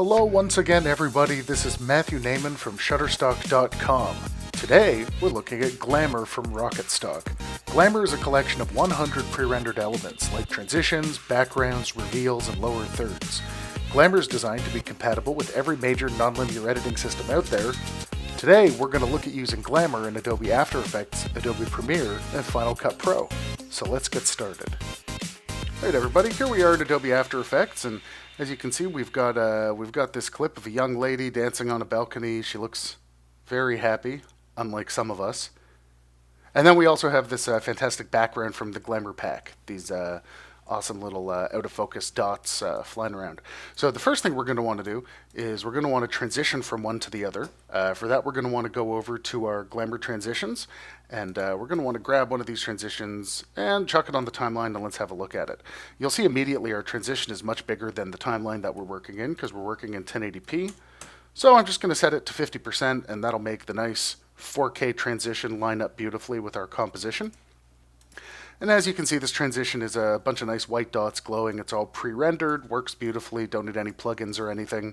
Hello once again everybody, this is Matthew Naiman from Shutterstock.com. Today, we're looking at Glamour from RocketStock. Glamour is a collection of 100 pre-rendered elements, like transitions, backgrounds, reveals, and lower thirds. Glamour is designed to be compatible with every major nonlinear editing system out there. Today, we're going to look at using Glamour in Adobe After Effects, Adobe Premiere, and Final Cut Pro. So let's get started. Alright everybody, here we are in Adobe After Effects, and as you can see, we've got this clip of a young lady dancing on a balcony. She looks very happy, unlike some of us. And then we also have this fantastic background from the Glamour pack. These awesome little out of focus dots flying around. So the first thing we're going to want to do is we're going to want to transition from one to the other. For that, we're going to want to go over to our Glamour transitions, and we're going to want to grab one of these transitions and chuck it on the timeline, and let's have a look at it. You'll see immediately our transition is much bigger than the timeline that we're working in because we're working in 1080p. So I'm just going to set it to 50%, and that'll make the nice 4K transition line up beautifully with our composition. And as you can see, this transition is a bunch of nice white dots glowing. It's all pre-rendered, works beautifully, don't need any plugins or anything.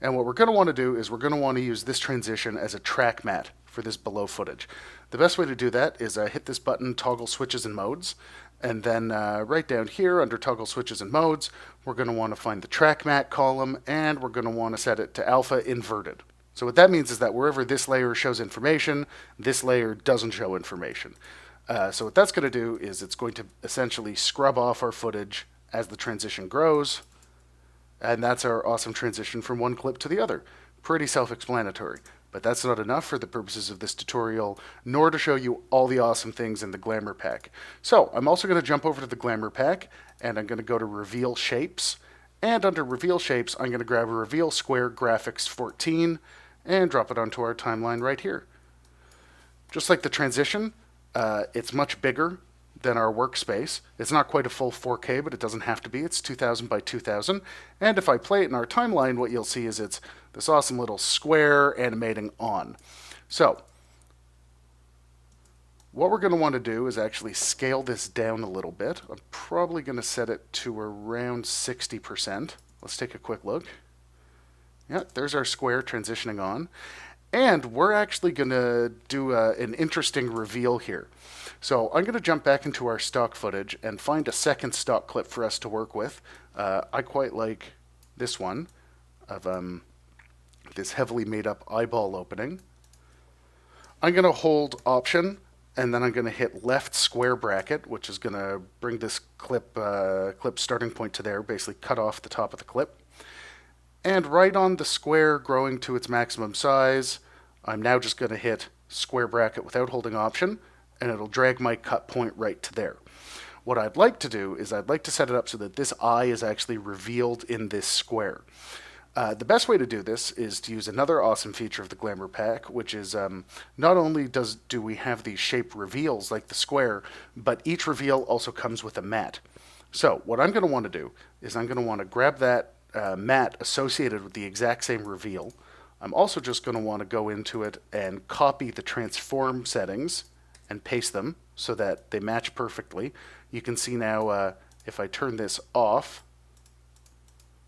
And what we're going to want to do is we're going to want to use this transition as a track matte for this below footage. The best way to do that is hit this button, toggle switches and modes, and then right down here under toggle switches and modes, we're going to want to find the track matte column, and we're going to want to set it to alpha inverted. So what that means is that wherever this layer shows information, this layer doesn't show information. So what that's going to do is it's going to essentially scrub off our footage as the transition grows, and that's our awesome transition from one clip to the other. Pretty self-explanatory, but that's not enough for the purposes of this tutorial, nor to show you all the awesome things in the Glamour pack. So I'm also going to jump over to the Glamour pack, and I'm going to go to Reveal Shapes, and under Reveal Shapes, I'm going to grab a Reveal Square Graphics 14 and drop it onto our timeline right here. Just like the transition, it's much bigger than our workspace. It's not quite a full 4K, but it doesn't have to be. It's 2000 by 2000. And if I play it in our timeline, what you'll see is it's this awesome little square animating on. So what we're going to want to do is actually scale this down a little bit. I'm probably going to set it to around 60%. Let's take a quick look. Yeah, there's our square transitioning on. And we're actually going to do an interesting reveal here. So I'm going to jump back into our stock footage and find a second stock clip for us to work with. I quite like this one of this heavily made up eyeball opening. I'm going to hold Option, and then I'm going to hit left square bracket, which is going to bring this clip starting point to there, basically cut off the top of the clip. And right on the square growing to its maximum size, I'm now just going to hit square bracket without holding Option, and it'll drag my cut point right to there. What I'd like to do is I'd like to set it up so that this eye is actually revealed in this square. The best way to do this is to use another awesome feature of the Glamour pack, which is not only do we have these shape reveals like the square, but each reveal also comes with a matte. So what I'm going to want to do is I'm going to want to grab that matte associated with the exact same reveal. I'm also just going to want to go into it and copy the transform settings and paste them so that they match perfectly. You can see now if I turn this off,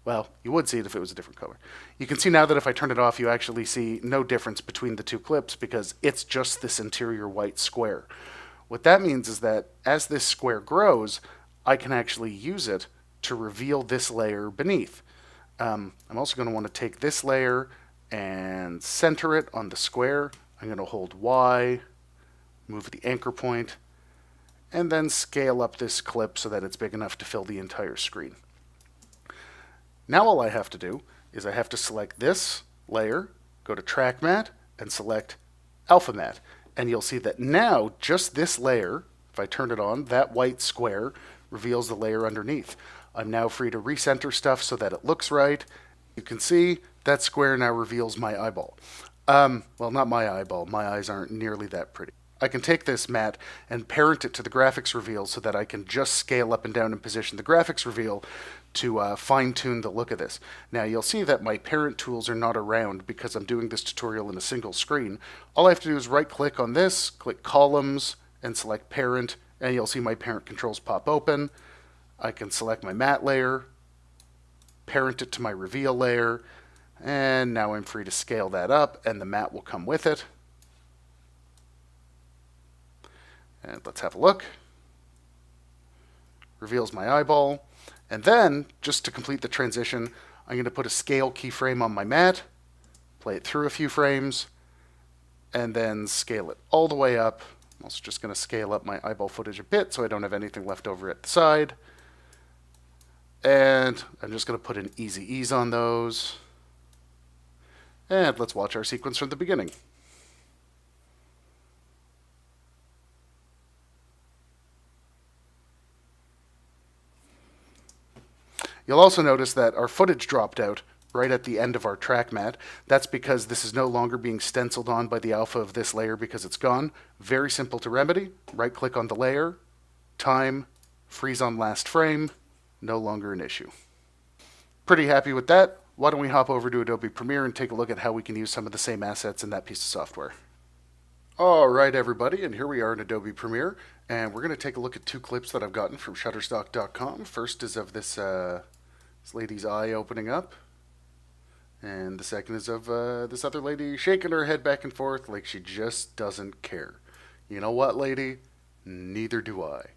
well, you would see it if it was a different color. You can see now that if I turn it off, you actually see no difference between the two clips because it's just this interior white square. What that means is that as this square grows, I can actually use it to reveal this layer beneath. I'm also going to want to take this layer and center it on the square. I'm going to hold Y, move the anchor point, and then scale up this clip so that it's big enough to fill the entire screen. Now all I have to do is I have to select this layer, go to Track Matte, and select Alpha Matte. And you'll see that now just this layer, if I turn it on, that white square reveals the layer underneath. I'm now free to recenter stuff so that it looks right. You can see that square now reveals my eyeball. Well, not my eyeball. My eyes aren't nearly that pretty. I can take this matte and parent it to the graphics reveal so that I can just scale up and down and position the graphics reveal to fine-tune the look of this. Now you'll see that my parent tools are not around because I'm doing this tutorial in a single screen. All I have to do is right-click on this, click Columns, and select Parent, and you'll see my parent controls pop open. I can select my matte layer, parent it to my reveal layer, and now I'm free to scale that up, and the matte will come with it. And let's have a look. Reveals my eyeball. And then, just to complete the transition, I'm going to put a scale keyframe on my matte, play it through a few frames, and then scale it all the way up. I'm also just going to scale up my eyeball footage a bit so I don't have anything left over at the side. And I'm just going to put an easy ease on those. And let's watch our sequence from the beginning. You'll also notice that our footage dropped out right at the end of our track matte. That's because this is no longer being stenciled on by the alpha of this layer because it's gone. Very simple to remedy. Right click on the layer, time, freeze on last frame, no longer an issue. Pretty happy with that. Why don't we hop over to Adobe Premiere and take a look at how we can use some of the same assets in that piece of software. All right, everybody, and here we are in Adobe Premiere, and we're going to take a look at two clips that I've gotten from Shutterstock.com. First is of this lady's eye opening up, and the second is of this other lady shaking her head back and forth like she just doesn't care. You know what, lady? Neither do I.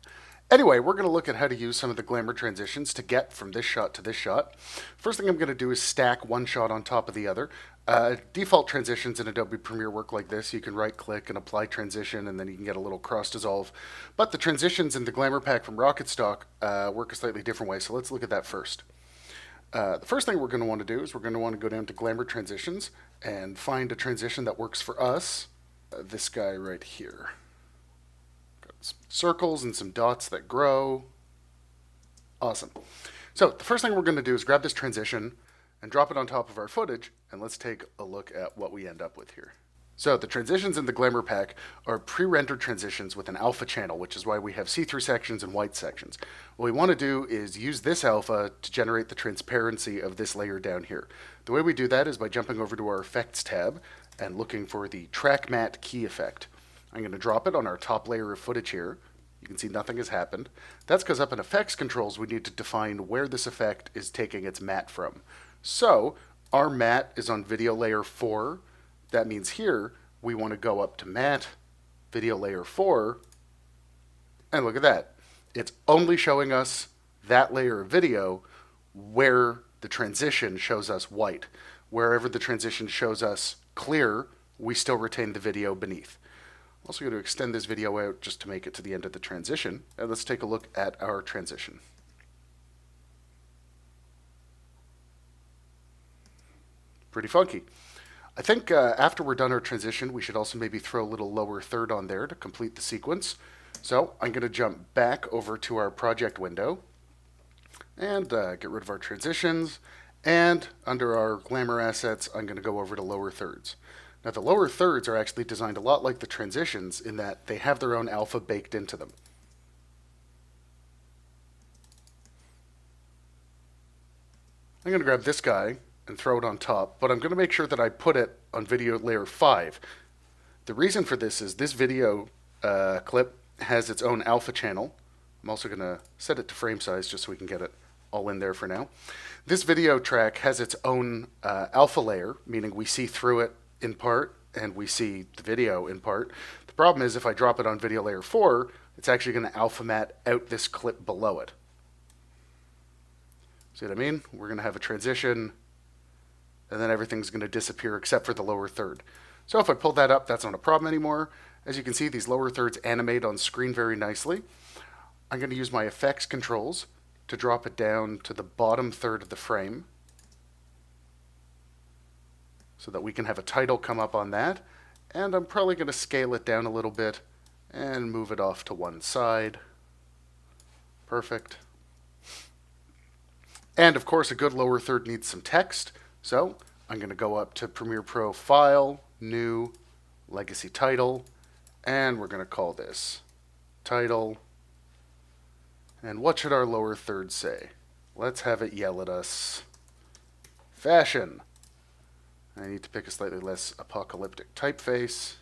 Anyway, we're going to look at how to use some of the Glamour transitions to get from this shot to this shot. First thing I'm going to do is stack one shot on top of the other. Default transitions in Adobe Premiere work like this. You can right-click and apply transition, and then you can get a little cross-dissolve. But the transitions in the Glamour pack from RocketStock work a slightly different way, so let's look at that first. The first thing we're going to want to do is we're going to want to go down to Glamour Transitions and find a transition that works for us. This guy right here. Some circles and some dots that grow. Awesome. So the first thing we're going to do is grab this transition and drop it on top of our footage, and let's take a look at what we end up with here. So the transitions in the Glamour pack are pre-rendered transitions with an alpha channel, which is why we have see-through sections and white sections. What we want to do is use this alpha to generate the transparency of this layer down here. The way we do that is by jumping over to our Effects tab and looking for the Track Matte Key Effect. I'm going to drop it on our top layer of footage here. You can see nothing has happened. That's because up in Effects Controls, we need to define where this effect is taking its matte from. So our matte is on video layer 4. That means here we want to go up to matte, video layer 4, and look at that. It's only showing us that layer of video where the transition shows us white. Wherever the transition shows us clear, we still retain the video beneath. I'm also going to extend this video out just to make it to the end of the transition, and let's take a look at our transition. Pretty funky. I think after we're done our transition, we should also maybe throw a little lower third on there to complete the sequence. So I'm going to jump back over to our project window and get rid of our transitions. And under our Glamour assets, I'm going to go over to lower thirds. Now the lower thirds are actually designed a lot like the transitions in that they have their own alpha baked into them. I'm going to grab this guy and throw it on top, but I'm going to make sure that I put it on video layer 5. The reason for this is this video clip has its own alpha channel. I'm also going to set it to frame size just so we can get it all in there for now. This video track has its own alpha layer, meaning we see through it in part and we see the video in part. The problem is if I drop it on video layer 4, it's actually going to alpha matte out this clip below it. See what I mean? We're going to have a transition and then everything's going to disappear except for the lower third. So if I pull that up, that's not a problem anymore. As you can see, these lower thirds animate on screen very nicely. I'm going to use my effects controls to drop it down to the bottom third of the frame so that we can have a title come up on that. And I'm probably going to scale it down a little bit and move it off to one side. Perfect. And of course, a good lower third needs some text. So I'm going to go up to Premiere Pro File, New, Legacy Title, and we're going to call this Title. And what should our lower third say? Let's have it yell at us. Fashion. I need to pick a slightly less apocalyptic typeface.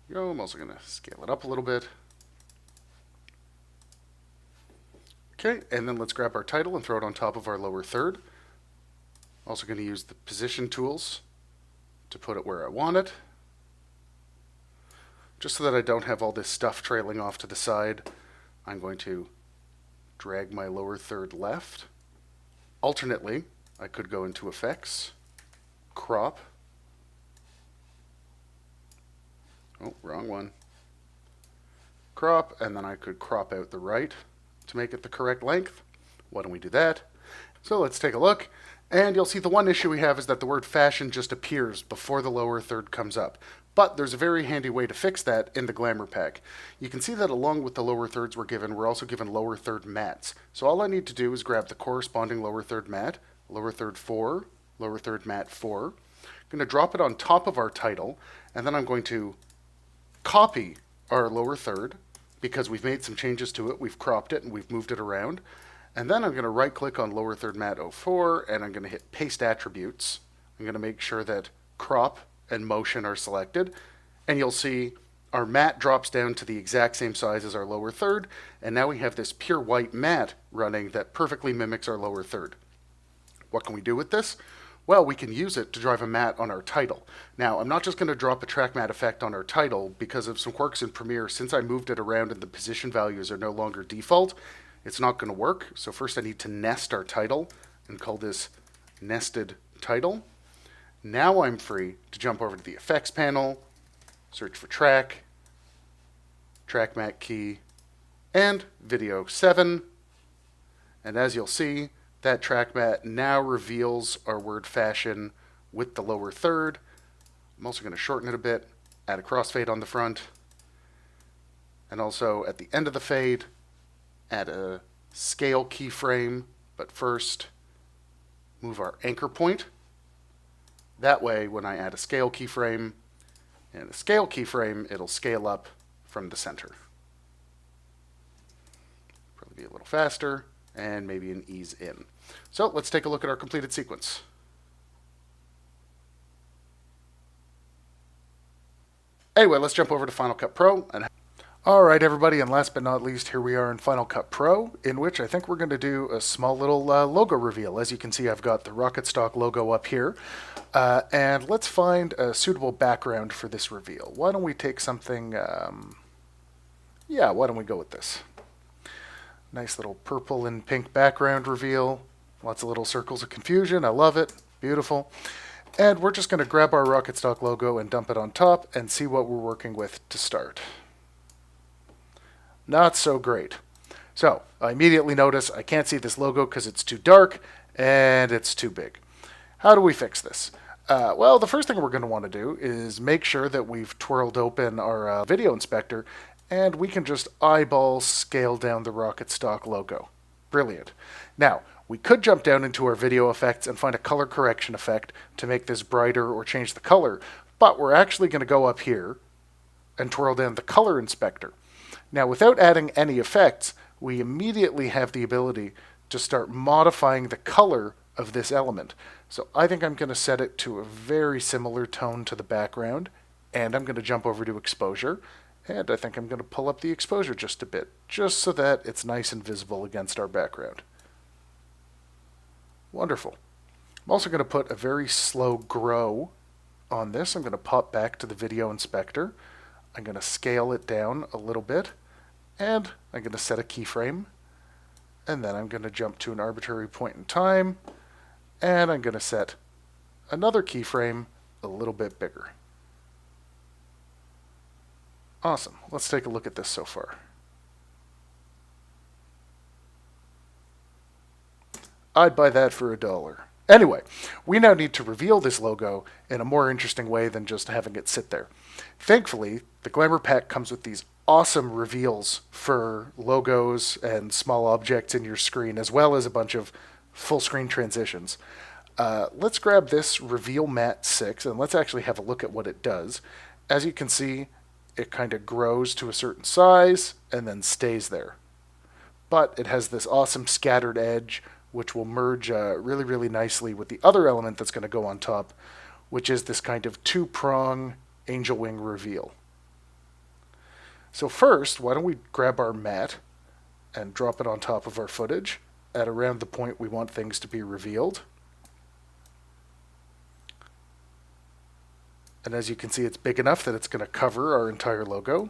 I'm also going to scale it up a little bit. Okay, and then let's grab our title and throw it on top of our lower third. Also going to use the position tools to put it where I want it. Just so that I don't have all this stuff trailing off to the side, I'm going to drag my lower third left. Alternately, I could go into Effects, Crop. Oh, wrong one. Crop, and then I could crop out the right to make it the correct length. Why don't we do that? So let's take a look. And you'll see the one issue we have is that the word fashion just appears before the lower third comes up. But there's a very handy way to fix that in the Glamour pack. You can see that along with the lower thirds we're also given lower third mats. So all I need to do is grab the corresponding lower third mat, lower third 4, lower third mat 4. I'm going to drop it on top of our title, and then I'm going to copy our lower third because we've made some changes to it. We've cropped it and we've moved it around. And then I'm going to right click on lower third mat 04 and I'm going to hit paste attributes. I'm going to make sure that crop and motion are selected. And you'll see our mat drops down to the exact same size as our lower third. And now we have this pure white mat running that perfectly mimics our lower third. What can we do with this? Well, we can use it to drive a mat on our title. Now, I'm not just going to drop a track mat effect on our title because of some quirks in Premiere. Since I moved it around and the position values are no longer default, it's not going to work. So first I need to nest our title and call this nested title. Now I'm free to jump over to the effects panel, search for track mat key, and video 7. And as you'll see, that track mat now reveals our word fashion with the lower third. I'm also going to shorten it a bit, add a crossfade on the front, and also at the end of the fade, add a scale keyframe, but first move our anchor point. That way, when I add a scale keyframe and a scale keyframe, it'll scale up from the center. Probably be a little faster, and maybe an ease in. So let's take a look at our completed sequence. Anyway, let's jump over to Final Cut Pro. Alright everybody, and last but not least, here we are in Final Cut Pro, in which I think we're going to do a small little logo reveal. As you can see, I've got the RocketStock logo up here. And let's find a suitable background for this reveal. Why don't we take something, why don't we go with this? Nice little purple and pink background reveal. Lots of little circles of confusion. I love it. Beautiful. And we're just going to grab our RocketStock logo and dump it on top and see what we're working with to start. Not so great. So I immediately notice I can't see this logo because it's too dark and it's too big. How do we fix this? Well, the first thing we're going to want to do is make sure that we've twirled open our video inspector, and we can just eyeball scale down the RocketStock logo. Brilliant. Now, we could jump down into our video effects and find a color correction effect to make this brighter or change the color, but we're actually going to go up here and twirl down the color inspector. Now, without adding any effects, we immediately have the ability to start modifying the color of this element. So I think I'm going to set it to a very similar tone to the background, and I'm going to jump over to exposure, and I think I'm going to pull up the exposure just a bit, just so that it's nice and visible against our background. Wonderful. I'm also going to put a very slow grow on this. I'm going to pop back to the video inspector. I'm going to scale it down a little bit, and I'm going to set a keyframe, and then I'm going to jump to an arbitrary point in time, and I'm going to set another keyframe a little bit bigger. Awesome. Let's take a look at this so far. I'd buy that for $1. Anyway, we now need to reveal this logo in a more interesting way than just having it sit there. Thankfully, the Glamour pack comes with these awesome reveals for logos and small objects in your screen, as well as a bunch of full screen transitions. Let's grab this Reveal Mat 6 and let's actually have a look at what it does. As you can see, it kind of grows to a certain size and then stays there. But it has this awesome scattered edge, which will merge really, really nicely with the other element that's going to go on top, which is this kind of two-prong angel wing reveal. So first, why don't we grab our mat and drop it on top of our footage at around the point we want things to be revealed. And as you can see, it's big enough that it's going to cover our entire logo.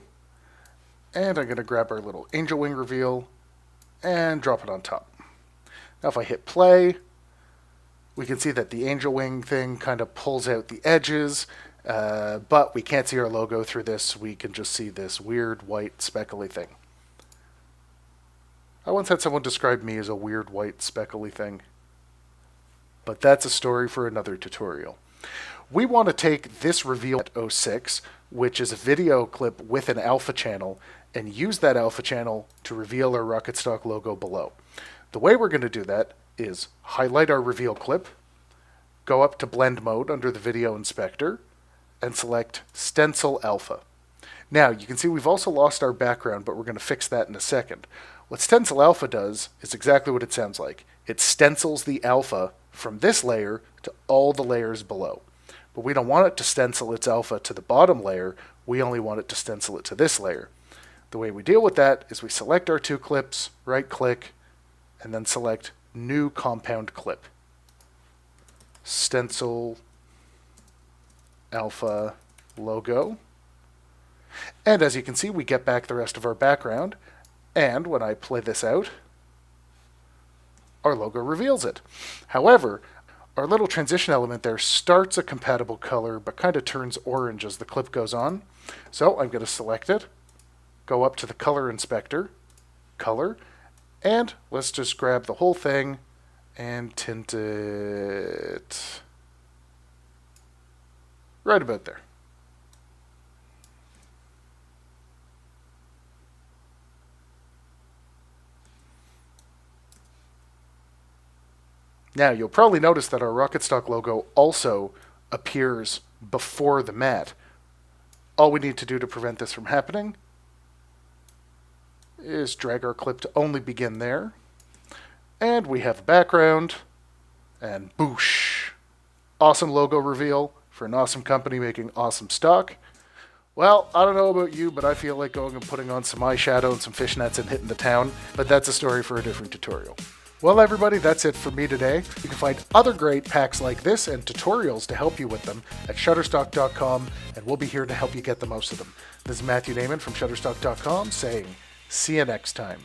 And I'm going to grab our little angel wing reveal and drop it on top. Now if I hit play, we can see that the angel wing thing kind of pulls out the edges, but we can't see our logo through this. We can just see this weird white speckly thing. I once had someone describe me as a weird white speckly thing, but that's a story for another tutorial. We want to take this reveal at 06, which is a video clip with an alpha channel, and use that alpha channel to reveal our RocketStock logo below. The way we're going to do that is highlight our reveal clip, go up to blend mode under the video inspector, and select stencil alpha. Now you can see we've also lost our background, but we're going to fix that in a second. What stencil alpha does is exactly what it sounds like. It stencils the alpha from this layer to all the layers below. But we don't want it to stencil its alpha to the bottom layer, we only want it to stencil it to this layer. The way we deal with that is we select our two clips, right click, and then select new compound clip. Stencil alpha logo. And as you can see, we get back the rest of our background, and when I play this out, our logo reveals it. However, our little transition element there starts a compatible color, but kind of turns orange as the clip goes on. So I'm going to select it, go up to the color inspector, color, and let's just grab the whole thing and tint it right about there. Now, you'll probably notice that our RocketStock logo also appears before the mat. All we need to do to prevent this from happening is drag our clip to only begin there. And we have a background, and boosh! Awesome logo reveal for an awesome company making awesome stock. Well, I don't know about you, but I feel like going and putting on some eyeshadow and some fishnets and hitting the town, but that's a story for a different tutorial. Well, everybody, that's it for me today. You can find other great packs like this and tutorials to help you with them at Shutterstock.com, and we'll be here to help you get the most of them. This is Matthew Naiman from Shutterstock.com saying, see you next time.